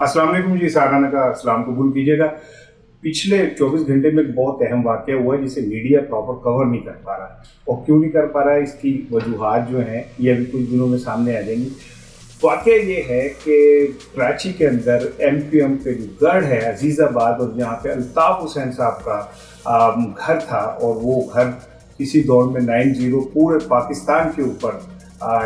अस्सलाम वालेकुम जी, साराना का सलाम कबूल कीजिएगा। पिछले 24 घंटे में एक बहुत अहम वाक़या हुआ जिसे मीडिया प्रॉपर कवर नहीं कर पा रहा, और क्यों नहीं कर पा रहा है इसकी वजूहात जो हैं ये अभी कुछ दिनों में सामने आ जाएंगी। वाक़या ये है कि कराची के अंदर एमक्यूएम पे जो गढ़ है अजीज़ाबाद, और जहाँ पे अल्ताफ़ हुसैन साहब का घर था, और वो घर किसी दौर में 9-0 पूरे पाकिस्तान के ऊपर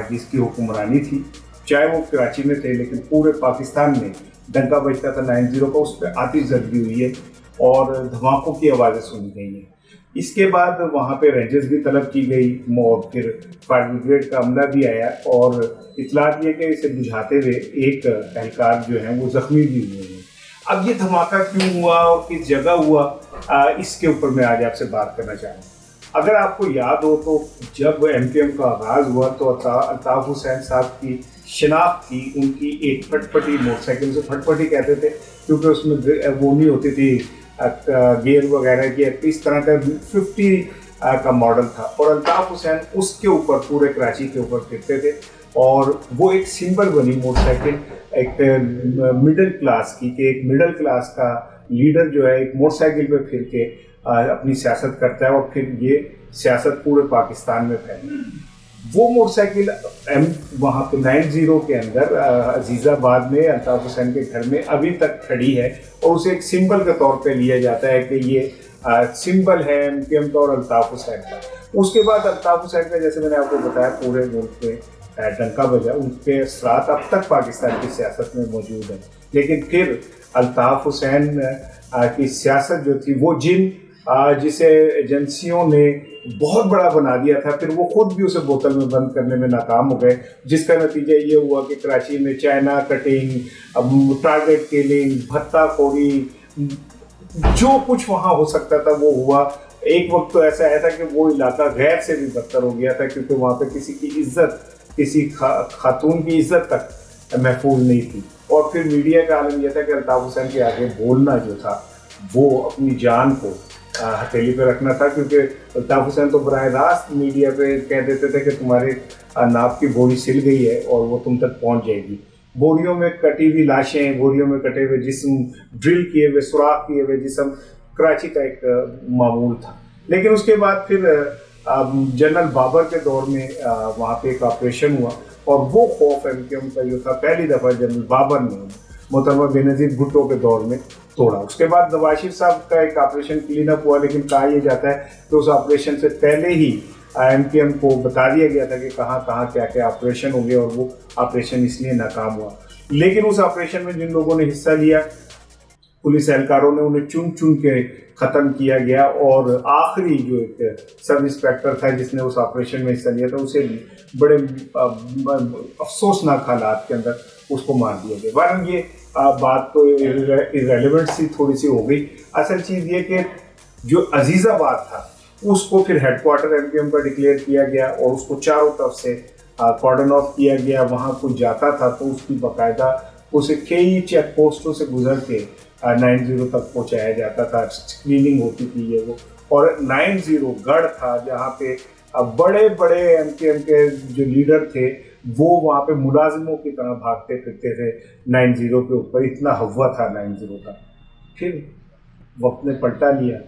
जिसकी हुक्मरानी थी, चाहे वो कराची में थे लेकिन पूरे पाकिस्तान में डंका बजता था 9-0 का। उस पर आतिशबाजी हुई है और धमाकों की आवाज़ें सुनी गई हैं। इसके बाद वहाँ पे रेंजर्स भी तलब की गई, और फिर फायर ब्रिगेड का अमला भी आया और इतला दिया कि इसे बुझाते हुए एक एहलकार जो है वो जख्मी भी हुए हैं। अब ये धमाका क्यों हुआ और किस जगह हुआ, इसके ऊपर मैं आज आपसे बात करना चाहूँगा। अगर आपको याद हो तो जब एमक्यूएम का आगाज़ हुआ तो अल्ताफ़ हुसैन साहब की शनाख्त की उनकी एक फटफटी मोटरसाइकिल से, फटफटी कहते थे क्योंकि उसमें वो नहीं होती थी गियर वगैरह की, इस तरह का 50 का मॉडल था, और अल्ताफ़ हुसैन उसके ऊपर पूरे कराची के ऊपर फिरते थे। और वो एक सिंबल बनी मोटरसाइकिल एक मिडिल क्लास की, कि एक मिडिल क्लास का लीडर जो है एक मोटरसाइकिल पे फिर के अपनी सियासत करता है, और फिर ये सियासत पूरे पाकिस्तान में फैली। वो मोटरसाइकिल वहाँ पे 9-0 के अंदर अजीज़ाबाद में अल्ताफ़ हुसैन के घर में अभी तक खड़ी है, और उसे एक सिंबल के तौर पे लिया जाता है कि ये सिंबल है एमक्यूएम का और अल्ताफ़ हुसैन का। उसके बाद अल्ताफ़ हुसैन का, जैसे मैंने आपको बताया, पूरे मुल्क में डंका बजा, उनके असरात अब तक पाकिस्तान की सियासत में मौजूद है। लेकिन फिर अल्ताफ़ हुसैन की सियासत जो थी वो जिसे एजेंसियों ने बहुत बड़ा बना दिया था, फिर वो खुद भी उसे बोतल में बंद करने में नाकाम हो गए, जिसका नतीजा ये हुआ कि कराची में चाइना कटिंग, टारगेट किलिंग, भत्ताखोरी, जो कुछ वहाँ हो सकता था वो हुआ। एक वक्त तो ऐसा आया था कि वो इलाका गैर से भी बदतर हो गया था, क्योंकि वहाँ पे किसी की इज्जत, किसी खातून की इज्जत तक महफूज नहीं थी। और फिर मीडिया का आलम यह था कि अल्ताफ़ हुसैन के आगे बोलना जो था वो अपनी जान को हथेली पे रखना था, क्योंकि अल्ताफ़ हुसैन तो बराह रास्त मीडिया पे कह देते थे कि तुम्हारे नाप की बोरी सिल गई है और वो तुम तक पहुंच जाएगी। बोरियों में कटी हुई लाशें, बोरियों में कटे हुए जिस्म, ड्रिल किए हुए, सुराख किए हुए जिस्म, कराची का एक मामूल था। लेकिन उसके बाद फिर जनरल बाबर के दौर में वहाँ पे एक ऑपरेशन हुआ, और वो खौफ एमक्यूएम का जो था पहली दफ़ा जनरल बाबर ने मोहतरमा बेनज़ीर भुट्टो के दौर में तोड़ा। उसके बाद नवाज शरीफ साहब का एक ऑपरेशन क्लीन अप हुआ, लेकिन कहा यह जाता है कि उस ऑपरेशन से पहले ही एमक्यूएम को बता दिया गया था कि कहाँ कहाँ क्या क्या ऑपरेशन होंगे, और वो ऑपरेशन इसलिए नाकाम हुआ। लेकिन उस ऑपरेशन में जिन लोगों ने हिस्सा लिया, पुलिस एहलकारों ने उन्हें चुन चुन के ख़त्म किया गया, और आखिरी जो एक सब इंस्पेक्टर था जिसने उस ऑपरेशन में हिस्सा लिया था, उसे बड़े अफसोसनाक हालात के अंदर उसको मार दिया गया। बहरहाल ये बात तो इरेलीवेंट सी थोड़ी सी हो गई। असल चीज़ ये कि जो अजीज़ाबाद था उसको फिर हेडक्वार्टर एमक्यूएम का डिक्लेयर किया गया, और उसको चारों तरफ से कॉर्डन ऑफ किया गया। वहाँ कोई जाता था तो उसकी बाकायदा उसे कई चेक पोस्टों से गुजर के 9-0 तक पहुँचाया जाता था, स्क्रीनिंग होती थी ये वो। और 9-0 गढ़ था जहाँ पे बड़े बड़े एमक्यूएम के जो लीडर थे वो वहाँ पे मुलाजिमों की तरह भागते फिरते थे 9-0 के ऊपर, इतना हवा था 9-0 का। फिर वक्त ने पलटा लिया,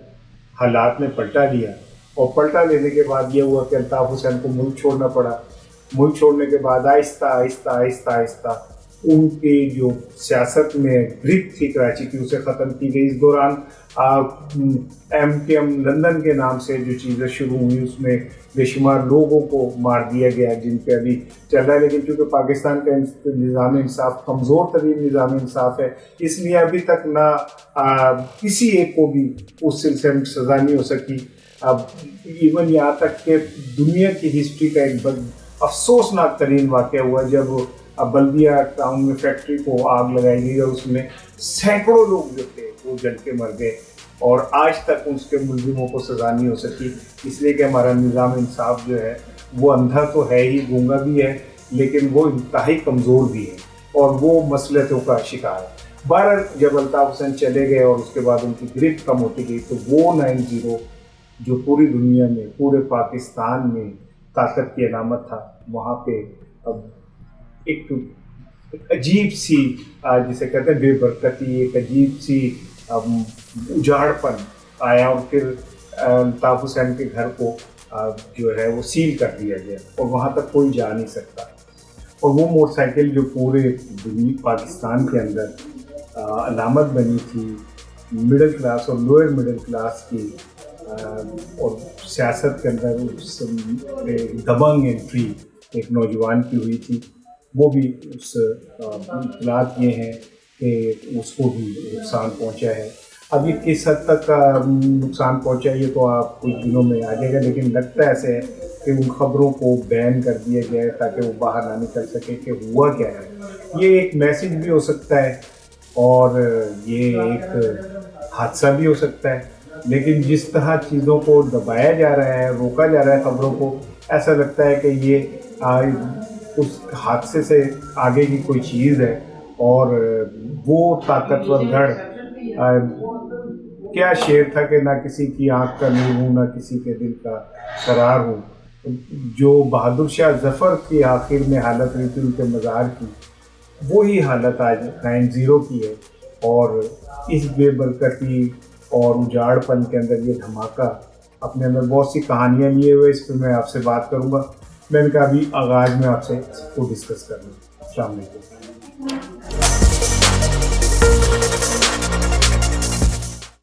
हालात ने पलटा लिया, और पलटा लेने के बाद ये हुआ कि अल्ताफ़ हुसैन को मुल्क छोड़ना पड़ा। मुल्क छोड़ने के बाद आहिस्ता आहिस्ता आहिस्ता आहिस्ता उनकी जो सियासत में ग्रिप थी कराची की उसे ख़त्म की गई। इस दौरान एमक्यूएम लंदन के नाम से जो चीज़ें शुरू हुई उसमें बेशुमार लोगों को मार दिया गया, जिन पे अभी चल रहा है। लेकिन चूँकि पाकिस्तान का निज़ाम इंसाफ कमज़ोर तरीन निज़ाम इंसाफ है, इसलिए अभी तक ना किसी एक को भी उस सिलसिले में सज़ा नहीं हो सकी। अब इवन यहाँ तक कि दुनिया की हिस्ट्री का एक अफसोसनाक तरीन वाक़या हुआ जब बल्दिया टाउन में फैक्ट्री को आग लगाई गई, और उसमें सैकड़ों लोग जो थे वो जल के मर गए, और आज तक उसके मुलजिमों को सज़ा नहीं हो सकी, इसलिए कि हमारा निज़ाम इंसाफ जो है वो अंधा तो है ही, गूंगा भी है, लेकिन वो इंतहाई कमज़ोर भी है, और वो मसलतों का शिकार है। बहरहाल जब अल्ताफ़ हुसैन चले गए और उसके बाद उनकी गिरफ्त कम होती गई, तो वो 9-0 जो पूरी दुनिया में, पूरे पाकिस्तान में ताकत की अलामत था, वहाँ पे अब एक ایک عجیب سی جسے کہتے ہیں بے برکتی، ایک عجیب سی اجاڑ پن آیا، اور پھر الطاف حسین کے گھر کو جو ہے وہ سیل کر دیا گیا اور وہاں تک کوئی جا نہیں سکتا. اور وہ موٹر سائیکل جو پورے پاکستان کے اندر علامت بنی تھی مڈل کلاس اور لوئر مڈل کلاس کی، اور سیاست کے اندر اس دبنگ انٹری ایک نوجوان کی ہوئی تھی، وہ بھی اس اطلاعات یہ ہیں کہ اس کو بھی نقصان پہنچا ہے. اب یہ کس حد تک نقصان پہنچا ہے یہ تو آپ کچھ دنوں میں آ جائے گا، لیکن لگتا ایسے ہے کہ ان خبروں کو بین کر دیا گیا ہے تاکہ وہ باہر نہ نکل سکے کہ ہوا کیا ہے. یہ ایک میسج بھی ہو سکتا ہے اور یہ ایک حادثہ بھی ہو سکتا ہے، لیکن جس طرح چیزوں کو دبایا جا رہا ہے، روکا جا رہا ہے خبروں کو، ایسا لگتا ہے کہ یہ اس حادثے سے آگے کی کوئی چیز ہے. اور وہ طاقتور گڑھ کیا شعر تھا کہ نہ کسی کی آنکھ کا نور ہوں نہ کسی کے دل کا قرار ہوں، جو بہادر شاہ ظفر کی آخر میں حالت ہوئی تھی ان کے مزار کی، وہی حالت آج 90 کی ہے. اور اس بے برکتی اور اجاڑ پن کے اندر یہ دھماکہ اپنے اندر بہت سی کہانیاں لیے ہوئے، اس پہ میں آپ سے بات کروں گا. میں نے کہا ابھی آغاز میں آپ سے اس کو ڈسکس کر لوں. السلام علیکم.